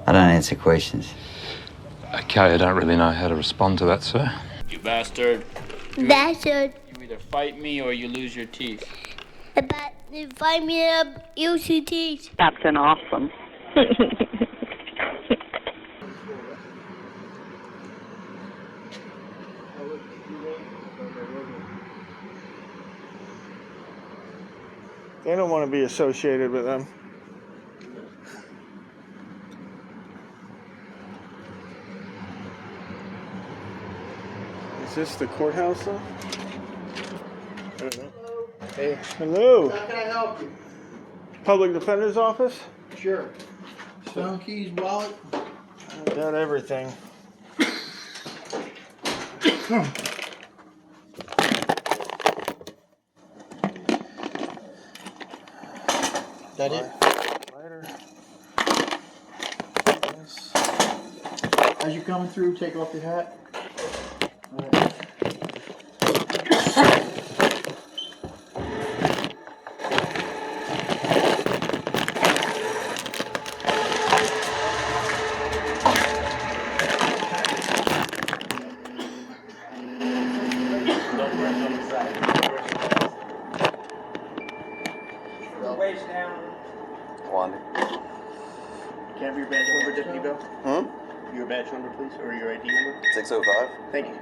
I don't answer questions. Okay, I don't really know how to respond to that, sir. You bastard. Bastard. You either fight me or you lose your teeth. About to find me up UCTs. Captain Awesome. They don't want to be associated with them. Is this the courthouse though? I don't know. Hey, Hello. how can I help you? Public Defender's Office? Sure. Phone, keys, wallet. I got everything. That it? Lighter. As you're coming through, take off your hat. All right. Waist down. Wanda. Can I have your badge number, Deputy Bell? Hmm? Your badge number, please, or your ID number? 605. Thank you.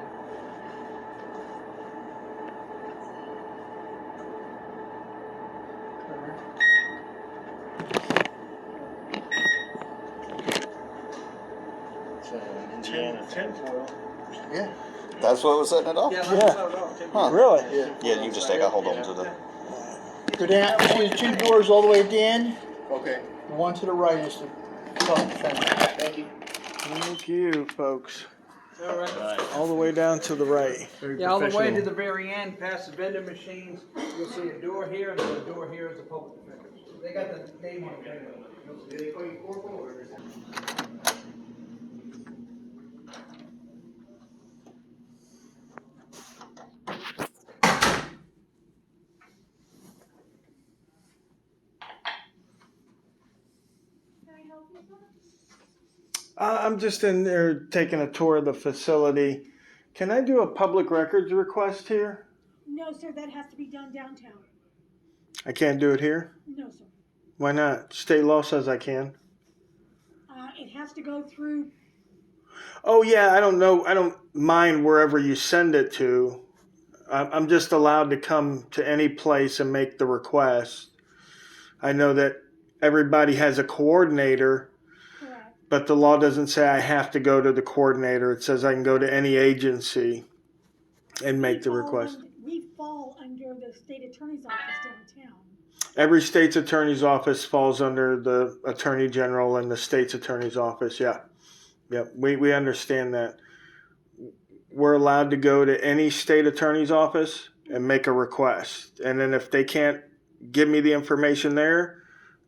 Indiana. Tinfoil. Yeah. That's what was setting it off? Yeah. Huh. Really? Yeah, you just take a hold on to the... Go down. See the two doors all the way at the end. Okay. The one to the right is the public defender. Thank you. Thank you, folks. All right. All the way down to the right. Yeah, all the way to the very end, past the vending machines. You'll see a door here, and then the door here is the public defender. They got the name on it. Do they call you corporal or is it? I'm just in there taking a tour of the facility. Can I do a public records request here? No, sir, that has to be done downtown. I can't do it here? No, sir. Why not? State law says I can. It has to go through. Oh, yeah, I don't know. I don't mind wherever you send it to. I'm just allowed to come to any place and make the request. I know that everybody has a coordinator, Correct. but the law doesn't say I have to go to the coordinator. It says I can go to any agency and make the request. We fall under the state attorney's office downtown. Every state's attorney's office falls under the attorney general and the state's attorney's office. Yeah. Yep. We understand that. We're allowed to go to any state attorney's office and make a request. And then if they can't give me the information there,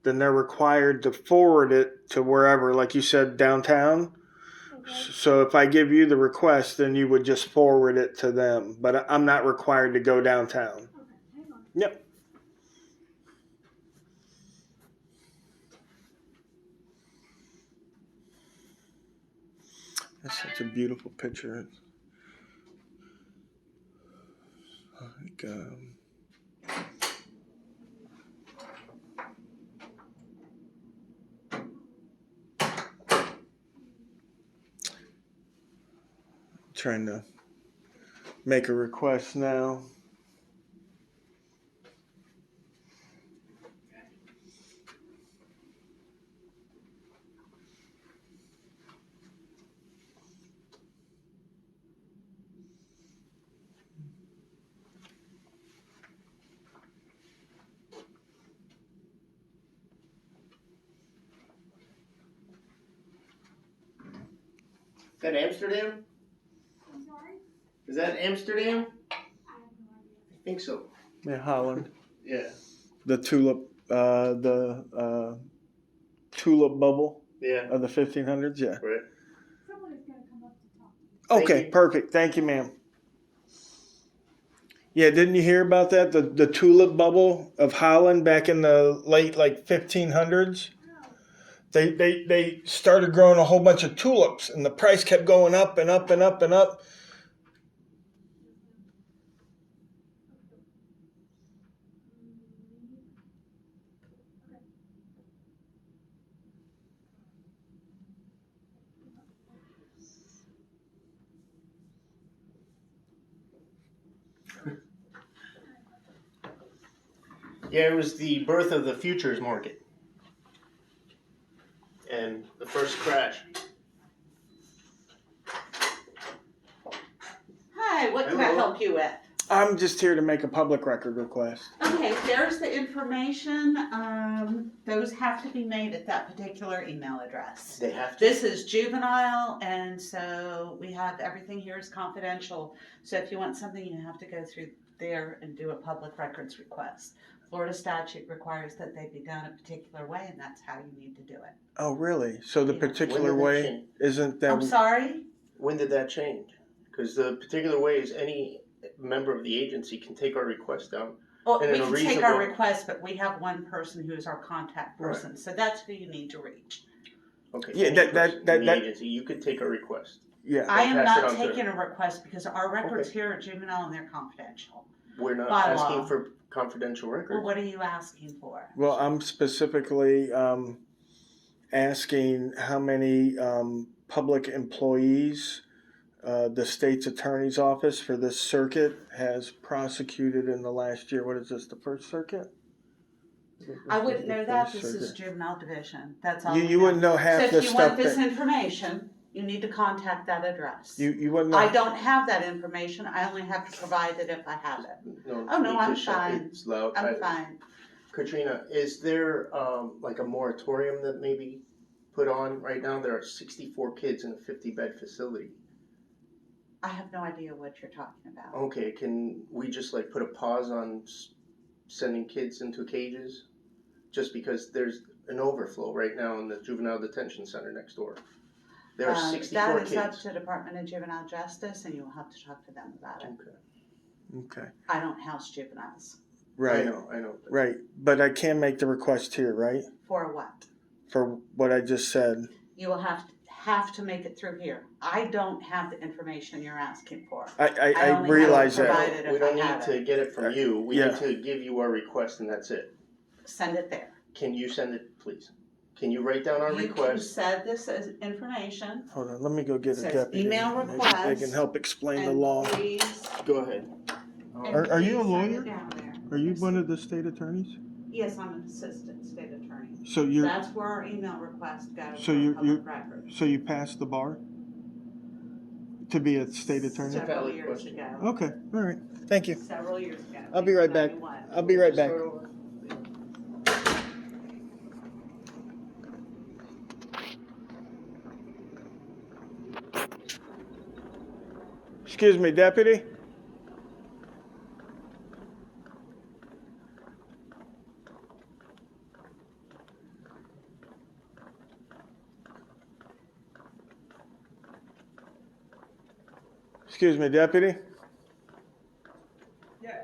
then they're required to forward it to wherever, like you said, downtown. Okay. So if I give you the request, then you would just forward it to them. But I'm not required to go downtown. Okay, hang on. Yep. That's such a beautiful picture. Like, trying to make a request now. Is that Amsterdam? I'm sorry? Is that Amsterdam? I have no idea. I think so. Yeah, Holland. Yeah. The tulip tulip bubble Yeah. of the 1500s. Yeah. Right. Someone is going to come up to talk to you. Thank Okay, you. perfect. Thank you, ma'am. Yeah, didn't you hear about that? The tulip bubble of Holland back in the late 1500s. Oh, They started growing a whole bunch of tulips, and the price kept going up and up and up and up. Yeah, it was the birth of the futures market and the first crash. Hi, what can I help you with? I'm just here to make a public record request. Okay, there's the information. Those have to be made at that particular email address. They have to. This is juvenile, and so we have everything here is confidential. So if you want something, you have to go through there and do a public records request. Florida statute requires that they be done a particular way, and that's how you need to do it. Oh, really? So the Yeah. particular When did that way change? isn't that? I'm sorry? When did that change? Because the particular way is any member of the agency can take our request down. Well, And we in a can take our reasonable- request, but we have one person who's our contact Right. person, so that's who you need to reach. Okay. Yeah, any that- person in the that- agency, you could take a request. Yeah. I am pass it not on to taking a request because our records here are juvenile and they're confidential. We're not By asking law. for confidential records. Well, what are you asking for? Well, I'm specifically asking how many public employees the state's attorney's office for this circuit has prosecuted in the last year. What is this, the First Circuit? I wouldn't know that. First This is Circuit. juvenile division. That's all. You, we you wouldn't know half So the if you want stuff this that information, you need to contact that address. you wouldn't know. I don't have that information. I only have to provide it if I have it. No, Oh, no, you I'm just- fine. It's loud. I'm fine. Katrina, is there like a moratorium that may be put on right now? There are 64 kids in a 50-bed facility. I have no idea what you're talking about. Okay, can we just like put a pause on sending kids into cages? Just because there's an overflow right now in the juvenile detention center next door. There are 64 That is kids. up to Department of Juvenile Justice, and you'll have to talk to them about it. Okay. Okay. I don't house juveniles. Right. I know. Right. But I can make the request here, right? For what? For what I just said. You will have to make it through here. I don't have the information you're asking for. I only realize have to that. provide it We if I don't need have to it. get it from you. We Yeah. need to give you our request and that's it. Send it there. Can you send it, please? Can you write down our You can request? send this as information Hold on, let me go get a Says deputy. email Maybe request they can help explain the and law. please. Go ahead. and Are you a please send it lawyer? down there. Are you one of the state attorneys? Yes, I'm an assistant state attorney. So you're That's where our email request goes So for you're- public records. so you passed the bar to be a state attorney? Several valid years question. ago. Okay, all right. Thank you. Several years ago. I'll be right back. 1991. I'll be right back. Start over. Excuse me, deputy. Excuse me, deputy. Yeah.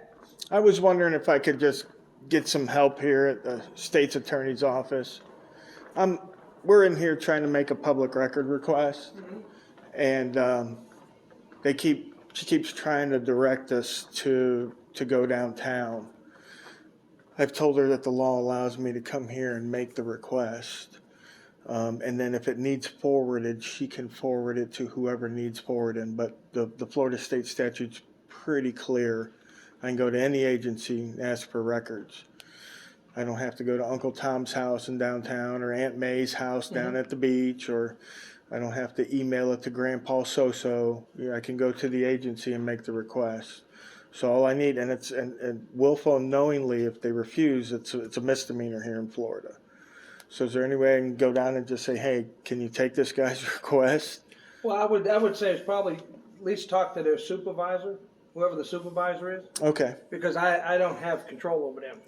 I was wondering if I could just get some help here at the state's attorney's office. We're in here trying to make a public record request, and she keeps trying to direct us to go downtown. I've told her that the law allows me to come here and make the request. And then if it needs forwarded, she can forward it to whoever needs forwarded. But the Florida state statute's pretty clear. I can go to any agency and ask for records. I don't have to go to Uncle Tom's house in downtown or Aunt May's house down at the beach, or I don't have to email it to Grandpa So-So. Yeah, I can go to the agency and make the request. So all I need, and willful and knowingly, if they refuse, it's a misdemeanor here in Florida. So is there any way I can go down and just say, hey, can you take this guy's request? Well, I would say it's probably at least talk to their supervisor, whoever the supervisor is, Okay, because I don't have control over them,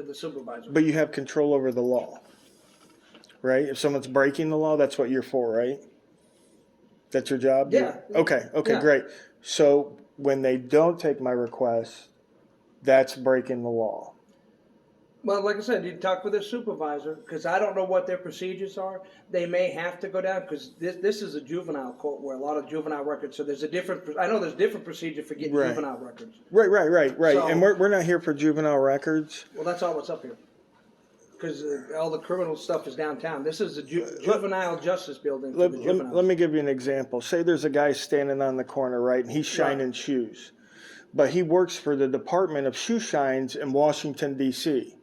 the supervisor. but you have control over the law, right? If someone's breaking the law, that's what you're for, right? That's your job? Yeah. Okay, Yeah. great. So when they don't take my request, that's breaking the law. Well, like I said, you talk with their supervisor, because I don't know what their procedures are. They may have to go down, because this is a juvenile court where a lot of juvenile records, so there's a different, I know there's different procedure for getting Right. juvenile records. Right. So- And we're not here for juvenile records. Well, that's all that's up here. Because all the criminal stuff is downtown. This is a juvenile justice building for the juveniles. Let me give you an example. Say there's a guy standing on the corner, right, and he's shining shoes. But he works for the Department of Shoe Shines in Washington, D.C.,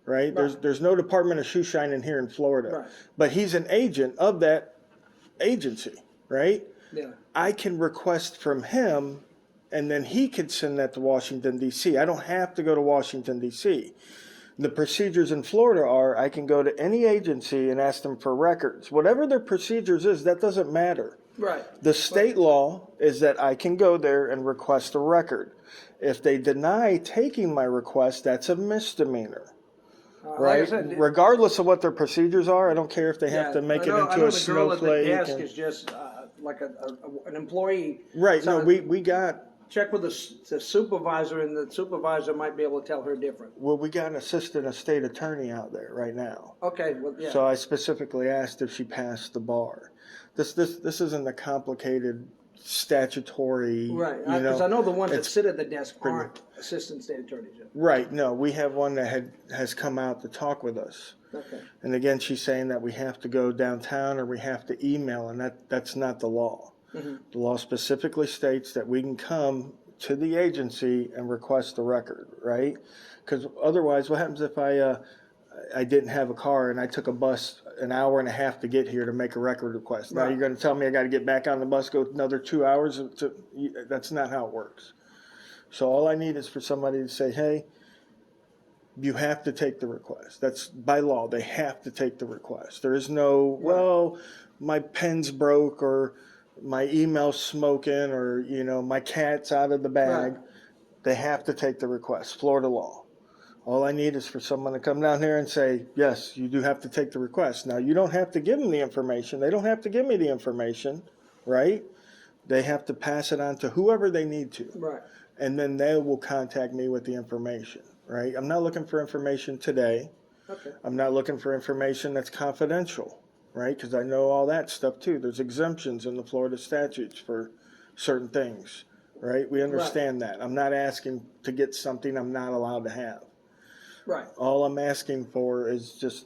right? There's no Department of Shoe Shining here in Florida. Right. But he's an agent of that agency, right? Yeah. I can request from him, and then he could send that to Washington, D.C. I don't have to go to Washington, D.C. The procedures in Florida are I can go to any agency and ask them for records. Whatever their procedures is, that doesn't matter. Right. The state law is that I can go there and request a record. If they deny taking my request, that's a misdemeanor. Right? Like I said, Regardless of what their procedures are, I don't care if they have to make it into a snowflake. The desk is just like an employee. Right. So No, we got. check with the supervisor, and the supervisor might be able to tell her different. Well, we got an assistant state attorney out there right now. Okay. Well, yeah. So I specifically asked if she passed the bar. This isn't a complicated statutory. Right. You Because I know the ones that it's sit at the desk pretty- aren't assistant state attorneys. Yet. Right. No, we have one that has come out to talk with us. Okay. And again, she's saying that we have to go downtown or we have to email, and that's not the law. Mm-hmm. The law specifically states that we can come to the agency and request a record, right? Because otherwise, what happens if I didn't have a car and I took a bus an hour and a half to get here to make a record request? Now Right. you're going to tell me I got to get back on the bus, go another 2 hours? That's not how it works. So all I need is for somebody to say, hey, you have to take the request. That's by law. They have to take the request. There is no, well, my pen's broke or my email's smoking or, my cat's out of the bag. Right. They have to take the request. Florida law. All I need is for someone to come down here and say, yes, you do have to take the request. Now, you don't have to give them the information. They don't have to give me the information, right? They have to pass it on to whoever they need to. Right. And then they will contact me with the information, right? I'm not looking for information today. Okay. I'm not looking for information that's confidential, right? Because I know all that stuff too. There's exemptions in the Florida statutes for certain things, right? We understand that. I'm not asking to get something I'm not allowed to have. Right. All I'm asking for is just,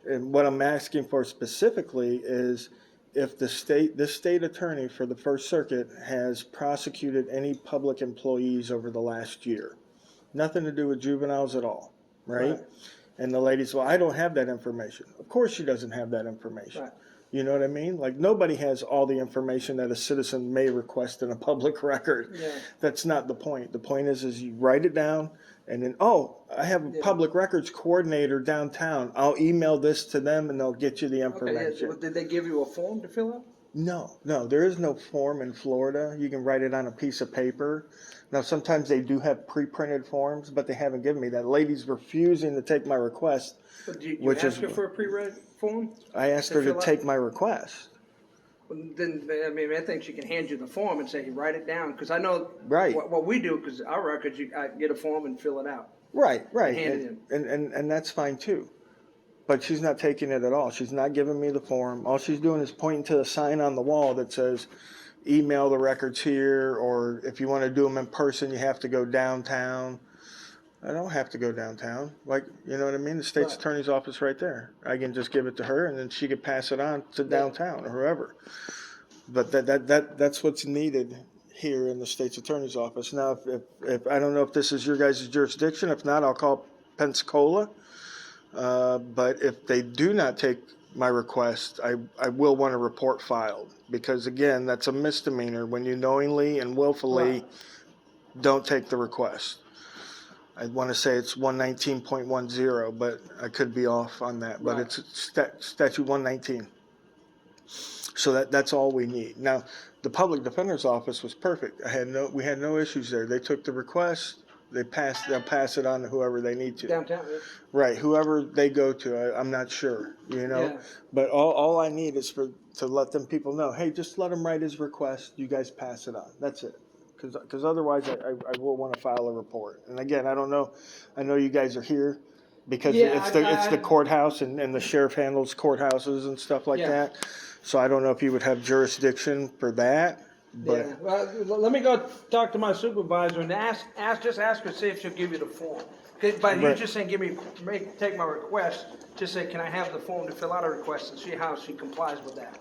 and what I'm asking for specifically is if this state attorney for the First Circuit has prosecuted any public employees over the last year. Nothing to do with juveniles at all, right? And the lady's, well, I don't have that information. Of course she doesn't have that information. Right. You know what I mean? Like nobody has all the information that a citizen may request in a public record. Yeah. That's not the point. The point is you write it down and then, I have a public records coordinator downtown. I'll email this to them and they'll get you the information. Okay. Did they give you a form to fill out? No, there is no form in Florida. You can write it on a piece of paper. Now, sometimes they do have pre-printed forms, but they haven't given me that. Lady's refusing to take my request. But you Which ask is- her for a pre-read form? I asked To her to fill out? take my request. Well, then, I think she can hand you the form and say, you write it down. Because I know Right. what we do, because our records, I get a form and fill it out. Right. Hand it And that's fine too. But she's not taking it at all. She's not giving me the form. All she's doing is pointing to the sign on the wall that says, email the records here, or if you want to do them in person, you have to go downtown. I don't have to go downtown. Like, you know what I mean? The state's Right. attorney's office right there. I can just give it to her and then she could pass it on to downtown or whoever. But that's what's needed here in the state's attorney's office. Now, if I don't know if this is your guys' jurisdiction. If not, I'll call Pensacola. But if they do not take my request, I will want a report filed. Because again, that's a misdemeanor when you knowingly and willfully don't take the request. I want to say it's 119.10, but I could be off on that. But it's statute 119. So that's all we need. Now, the public defender's office was perfect. We had no issues there. They took the request. They'll pass it on to whoever they need to. Downtown, yeah. Right, whoever they go to, I'm not sure, Yeah. But all I need is to let them people know, hey, just let him write his request. You guys pass it on. That's it. Because otherwise, I will want to file a report. And again, I don't know. I know you guys are here. because Yeah, it's the I- courthouse and the sheriff handles courthouses and stuff like Yeah. that. So I don't know if you would have jurisdiction for that, but Yeah, well, let me go talk to my supervisor and just ask her, see if she'll give you the form. But you Right. just saying, take my request, just say, can I have the form to fill out a request and see how she complies with that?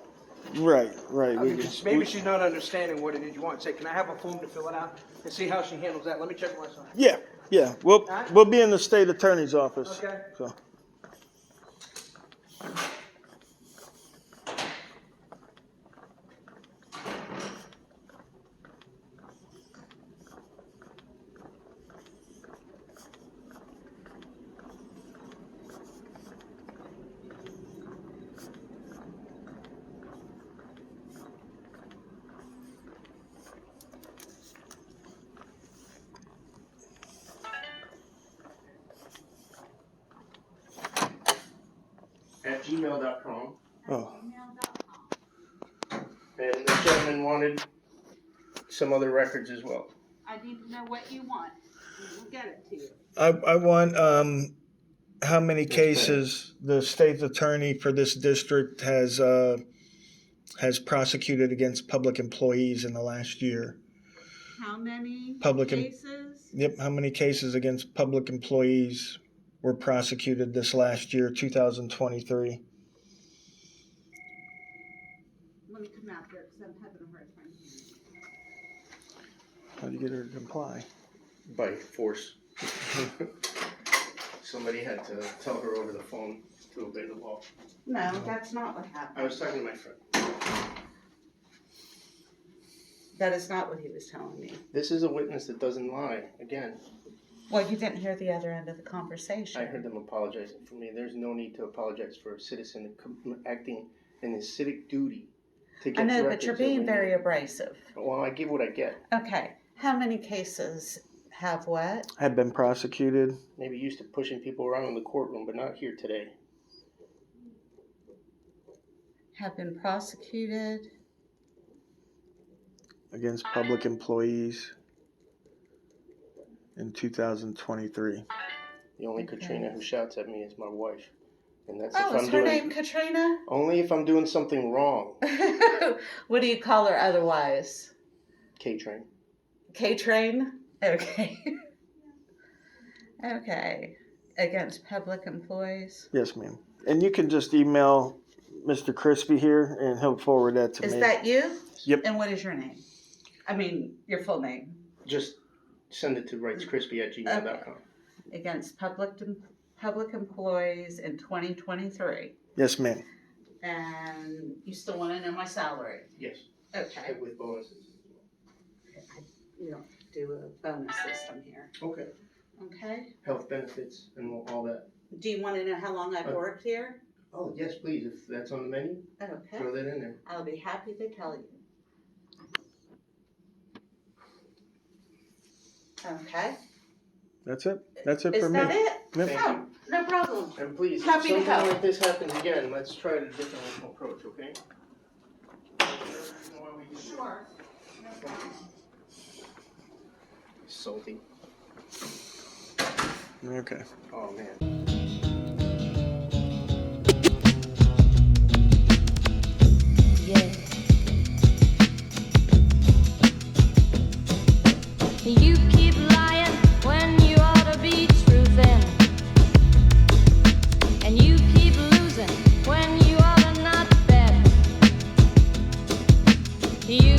right. I mean, maybe she's not understanding what it is you want. Say, can I have a form to fill it out and see how she handles that? Let me check my son. Yeah. We'll be in the state attorney's office. Okay. So. At gmail.com. Oh. And the gentleman wanted some other records as well. I need to know what you want. We'll get it to you. I want how many cases the state's attorney for this district has prosecuted against public employees in the last year. How many Public cases? Yep, how many cases against public employees were prosecuted this last year, 2023? Let me come out there because I'm having a hard time hearing. How do you get her to comply? By force. Somebody had to tell her over the phone to obey the law. No, that's not what happened. I was talking to my friend. That is not what he was telling me. This is a witness that doesn't lie. Again, Well, you didn't hear the other end of the conversation. I heard them apologizing for me. There's no need to apologize for a citizen acting in his civic duty to get I know, but records you're that we being need. very abrasive. Well, I give what I get. Okay, how many cases have what? Have been prosecuted Maybe used to pushing people around in the courtroom, but not here today. Have been prosecuted? against public employees in 2023. The only Katrina who shouts at me is my wife. And that's Oh, if is I'm her doing name Katrina? only if I'm doing something wrong. What do you call her otherwise? K-Train. K-Train? Okay. Okay. Against public employees? Yes, ma'am. And you can just email Mr. Crispy here and he'll forward that to Is me. that you? Yep. And what is your name? I mean, your full name. Just send it to rightscrispy@gmail.com. Against public employees in 2023. Yes, ma'am. And you still want to know my salary? Yes. Okay. With bonuses. You don't do a bonus system here. Okay. Okay. Health benefits and all that. Do you want to know how long I've worked here? Oh, yes, please. If that's on the menu, Okay. throw that in there. I'll be happy to tell you. Okay. That's it. That's it Is for me. that it? Yep. Thank Oh, no problem. And please, Happy to if something help. like this happens again, let's try a different approach, okay? Sure. Salty. Okay. Oh, man. Yeah. You keep lying when you ought to be truthing. And you keep losing when you ought to not bet. You